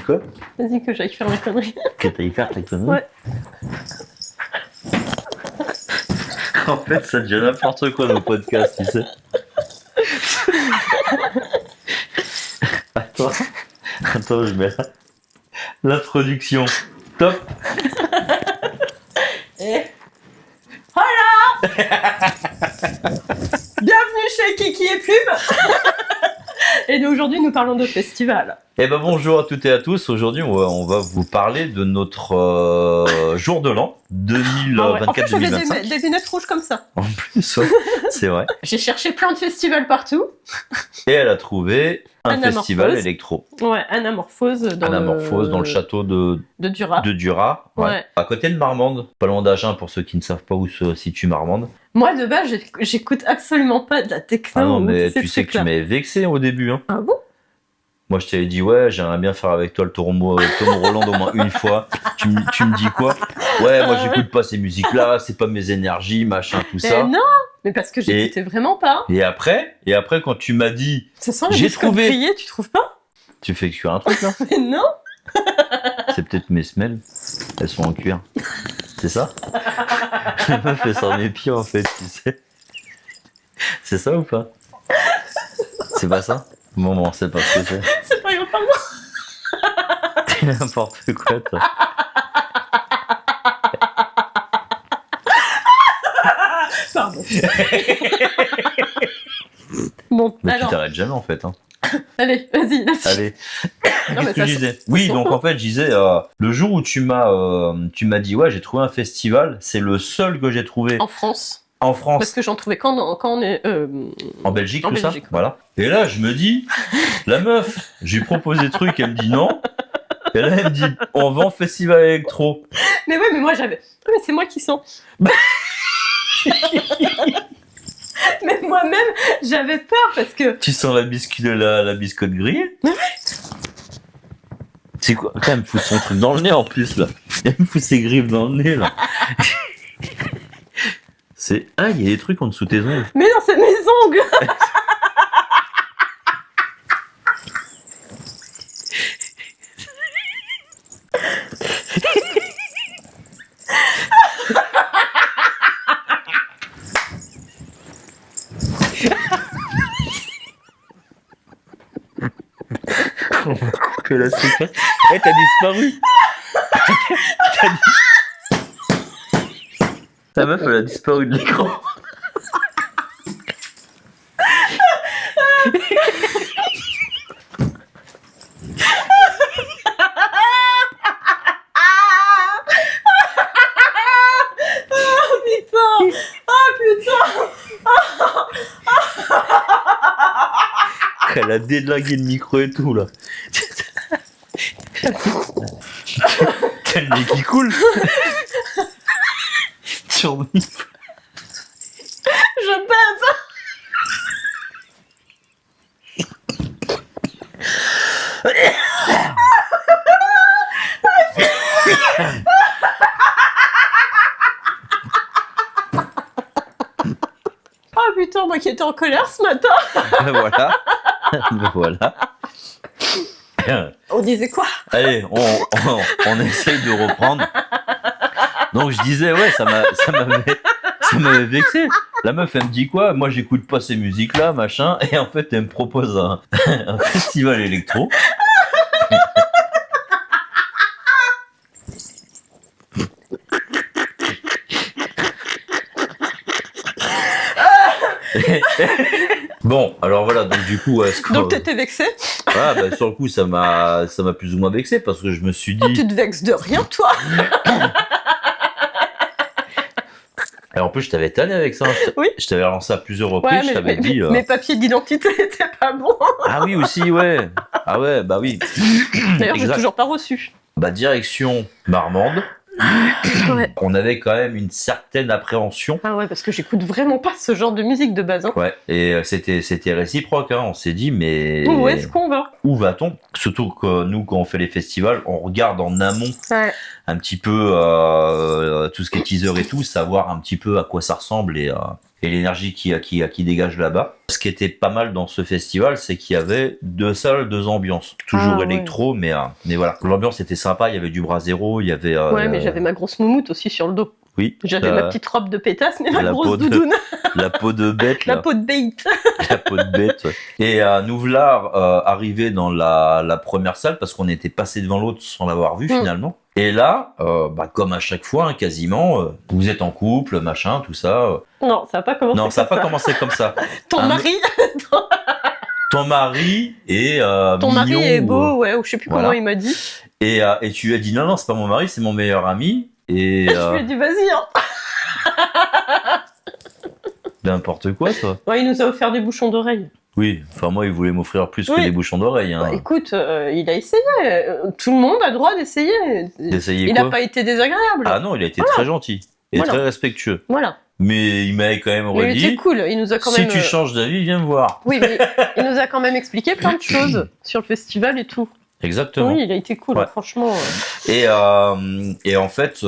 quoi? Vas-y que j'aille faire ma connerie. Que t'ailles faire ta connerie? Ouais. En fait, ça devient n'importe quoi nos podcasts, tu sais. Attends, je mets l'introduction. Top. Et voilà. Bienvenue chez Kiki et Pub. Et nous, aujourd'hui, nous parlons de festival. Eh ben bonjour à toutes et à tous. Aujourd'hui, on va vous parler de notre jour de l'an 2024-2025. En fait, j'avais des lunettes rouges comme ça. En plus, ouais, c'est vrai. J'ai cherché plein de festivals partout. Et elle a trouvé un Anamorphose. festival électro. Ouais, Anamorphose Dans le château de Duras. ouais. Ouais. À côté de Marmande, pas loin d'Agen pour ceux qui ne savent pas où se situe Marmande. Moi, de base, j'écoute absolument pas de la techno. Ah non, ou mais tous ces tu sais que tu trucs-là. m'avais vexé au début. Hein. Ah bon? Moi, je t'avais dit, ouais, j'aimerais bien faire avec toi le Tom Roland au moins une fois. Tu me dis quoi? Ouais, moi, j'écoute pas ces musiques-là, c'est pas mes énergies, machin, tout ça. Non, mais parce que j'écoutais vraiment pas. Et après, quand tu m'as dit, Ça sent j'ai le trouvé. crier, tu trouves pas? Tu fais cuire un truc, là? Mais non. C'est peut-être mes semelles. Elles sont en cuir. C'est ça? La meuf fait ça mes pieds, en fait, tu sais. C'est ça ou pas? C'est pas ça? Bon, c'est pas ce que c'est. C'est pas grave, pardon. C'est n'importe quoi, toi. Pardon. Bon, Mais tu alors, t'arrêtes jamais, en fait. Hein. allez, vas-y. Allez. Non, mais Qu'est-ce que ça je disais? sent- Oui, ça donc sent- en fait, je disais, le jour où tu m'as dit, ouais, j'ai trouvé un festival, c'est le seul que j'ai trouvé En France. en France, Parce que j'en trouvais quand on est. en Belgique, en tout Belgique, ça. Voilà. Et là, je me dis, la meuf, j'ai proposé des trucs, elle me dit non. Et là, elle me dit, on va en festival électro. Mais ouais, mais moi j'avais. Mais c'est moi qui sens. Mais moi-même, j'avais peur parce que. Tu sens la biscotte grillée? C'est quoi? Putain, elle me fout son truc dans le nez en plus, là. Elle me fout ses griffes dans le nez, là. C'est... Ah, il y a des trucs en dessous de tes ongles. Mais non, c'est mes ongles. On va couper la sucre. Eh, t'as disparu. Ta meuf, elle a disparu de l'écran. Putain. Oh putain. Elle a délingué le micro et tout, là. T'as le nez qui coule. Sur nous. Je baise. Oh putain, moi qui étais en colère ce matin. Voilà. Voilà. On disait quoi? Allez, on essaye de reprendre. Donc je disais, ouais, ça m'avait vexé. La meuf, elle me dit quoi? Moi, j'écoute pas ces musiques-là, machin. Et en fait, elle me propose un festival électro. Bon, alors voilà, donc du coup, Donc t'étais vexé? voilà, bah, sur le coup, ça m'a plus ou moins vexé parce que je me suis Oh, dit. tu te vexes de rien, toi? Et en plus, je t'avais tanné avec ça. Oui. Je t'avais relancé à plusieurs reprises. Ouais, je t'avais dit. mes papiers d'identité étaient pas bons. Ah oui, aussi, ouais. Ah ouais, bah oui. D'ailleurs, j'ai Exact. toujours pas reçu. Bah, direction Marmande. Ouais. On avait quand même une certaine appréhension. Ah ouais, parce que j'écoute vraiment pas ce genre de musique de base. Hein. Ouais, et c'était réciproque. Hein. On s'est dit, mais Où est-ce qu'on va? où va-t-on? Surtout que nous, quand on fait les festivals, on regarde en amont Ouais. un petit peu tout ce qui est teaser et tout, savoir un petit peu à quoi ça ressemble et l'énergie qui dégage là-bas. Ce qui était pas mal dans ce festival, c'est qu'il y avait 2 salles, 2 ambiances. Toujours Ah, électro, mais voilà. L'ambiance était sympa, il y avait du bras zéro, il y avait... Ouais, mais j'avais ma grosse moumoute aussi sur le dos. Oui. J'avais ma petite robe de pétasse, mais ma la grosse peau de- doudoune. La peau de bête, La là. peau de bête. La peau de bête, ouais. Et nous voilà arrivés dans la première salle, parce qu'on était passé devant l'autre sans l'avoir vu, finalement. Et là, comme à chaque fois, hein, quasiment, vous êtes en couple, machin, tout ça. Non, ça n'a pas commencé Non, ça n'a comme pas commencé comme ça. Ton mari, Ton mari est ton mignon, mari est beau, ouais, ou je sais plus voilà. comment il m'a dit. Et tu lui as dit non, c'est pas mon mari, c'est mon meilleur ami. Et Je lui ai dit vas-y, hein. n'importe quoi, toi. Ouais, il nous a offert des bouchons d'oreilles. Oui, enfin moi, il voulait m'offrir plus que Oui. des bouchons d'oreilles. Hein. Bah, écoute, il a essayé. Tout le monde a le droit d'essayer. D'essayer Il quoi n'a pas été désagréable. Ah non, il a été très gentil et Voilà. très respectueux. Voilà. Mais il m'avait quand même Mais il était redit, cool. Il nous a quand si même. tu changes d'avis, viens me voir. Oui, mais il nous a quand même expliqué plein de choses sur le festival et tout. Exactement. Oui, il a été cool, Ouais. hein, franchement. Et en fait,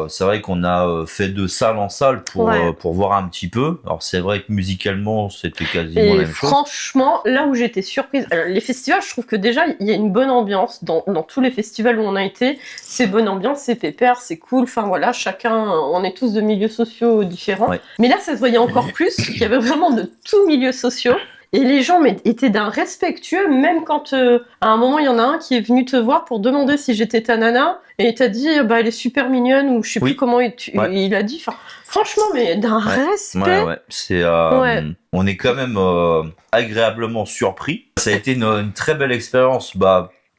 c'est vrai qu'on a fait de salle en salle pour voir un petit peu. Alors c'est vrai que musicalement, c'était quasiment la Et même chose. franchement, là où j'étais surprise, alors, les festivals, je trouve que déjà, il y a une bonne ambiance dans tous les festivals où on a été. C'est bonne ambiance, c'est pépère, c'est cool. Enfin voilà, chacun, on est tous de milieux sociaux différents. Ouais. Mais là, ça se voyait encore plus. Il y avait vraiment de tous milieux sociaux. Et les gens étaient d'un respectueux, même quand à un moment il y en a un qui est venu te voir pour demander si j'étais ta nana, et il t'a dit elle est super mignonne, ou je sais Oui. plus comment il a dit. Enfin, franchement, mais d'un respect. Ouais. C'est, Ouais. on est quand même agréablement surpris. Ça a été une très belle expérience.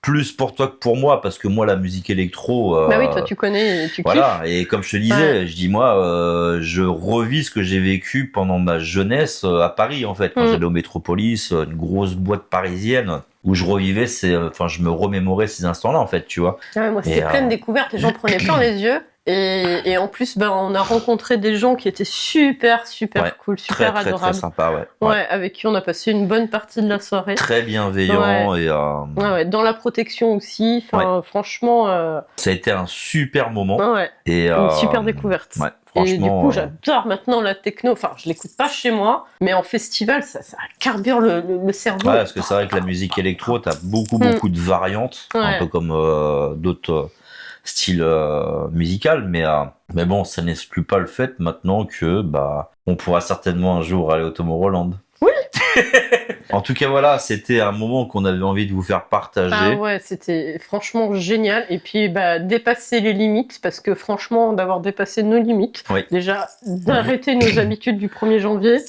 Plus pour toi que pour moi, parce que moi, la musique électro. Bah oui, toi tu connais, tu kiffes. Voilà, et comme je te disais, je dis moi, je revis ce que j'ai vécu pendant ma jeunesse à Paris en fait, quand j'allais au Métropolis, une grosse boîte parisienne où je revivais je me remémorais ces instants-là en fait, tu vois. Ouais, moi c'était plein de découvertes, les gens prenaient plein les yeux. Et en plus, on a rencontré des gens qui étaient super Ouais, cool, super très, adorables. très sympa, ouais. Ouais, avec qui on a passé une bonne partie de la soirée. Très bienveillant et Ouais, dans la protection aussi. Enfin, franchement, ça a été un super moment ouais, et une super découverte. Ouais, Et du franchement. coup, j'adore maintenant la techno. Enfin, je l'écoute pas chez moi, mais en festival, ça carbure le cerveau. Ouais, parce que c'est vrai que la musique électro, t'as beaucoup de variantes, un Ouais. peu comme d'autres styles musicaux, mais bon, ça n'exclut pas le fait maintenant que on pourra certainement un jour aller au Tomorrowland. Oui. En tout cas, voilà, c'était un moment qu'on avait envie de vous faire partager. Ah ouais, c'était franchement génial. Et puis, dépasser les limites, parce que franchement, d'avoir dépassé nos limites, Oui. déjà, d'arrêter nos habitudes du 1er janvier,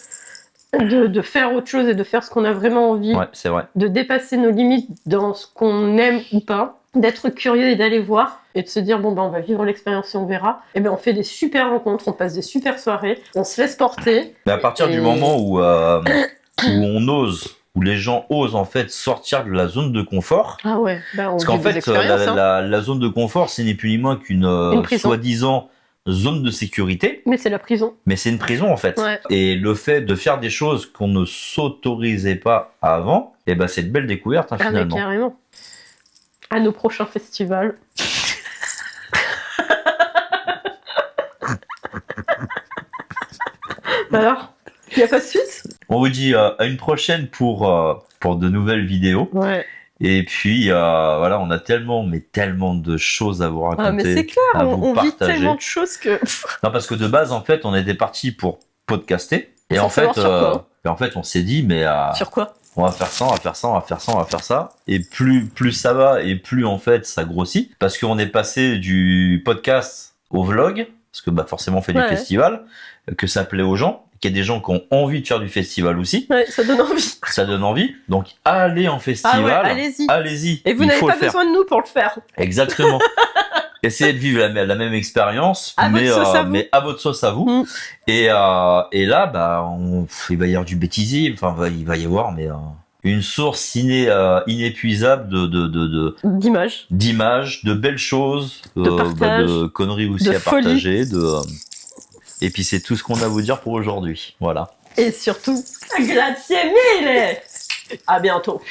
de faire autre chose et de faire ce qu'on a vraiment envie, Ouais, c'est vrai. de dépasser nos limites dans ce qu'on aime ou pas, d'être curieux et d'aller voir, et de se dire, on va vivre l'expérience et on verra. Et on fait des super rencontres, on passe des super soirées, on se laisse porter. Mais à partir du moment où on ose, où les gens osent en fait sortir de la zone de confort. Ah ouais, on Parce vit qu'en des fait, expériences, hein. la zone de confort, c'est ni plus ni moins qu'une prison. soi-disant zone de sécurité, Mais c'est la prison. mais c'est une prison en fait. Ouais. Et le fait de faire des choses qu'on ne s'autorisait pas avant, c'est de belles découvertes Ah mais finalement. carrément. À nos prochains festivals. Alors, il n'y a pas de suite? On vous dit à une prochaine pour de nouvelles vidéos. Ouais. Et puis voilà, on a tellement de choses à vous raconter. Ah mais c'est clair, à vous on vit partager. tellement de choses que... Non, parce que de base, en fait, on était parti pour podcaster. Et Sans en fait, savoir sur quoi. en fait, on s'est dit, mais Sur quoi? on va faire ça, on va faire ça, on va faire ça, on va faire ça. Et plus ça va, et plus en fait ça grossit. Parce qu'on est passé du podcast au vlog, parce que forcément on fait du Ouais. festival, que ça plaît aux gens, qu'il y a des gens qui ont envie de faire du festival aussi. Ouais, ça donne envie. Ça donne envie. Donc allez en festival. Ah ouais, allez-y. Allez-y. Et vous il n'avez faut pas le faire. besoin de nous pour le faire. Exactement. Essayez de vivre la même expérience, À votre sauce à vous. mais à votre sauce à vous. Mm. Et là, il va y avoir du bêtisier. Enfin, il va y avoir, une source inépuisable D'image. d'images, de belles choses, De partage, de conneries aussi de à folie. partager. Et puis c'est tout ce qu'on a à vous dire pour aujourd'hui. Voilà. Et surtout, grazie mille. À bientôt.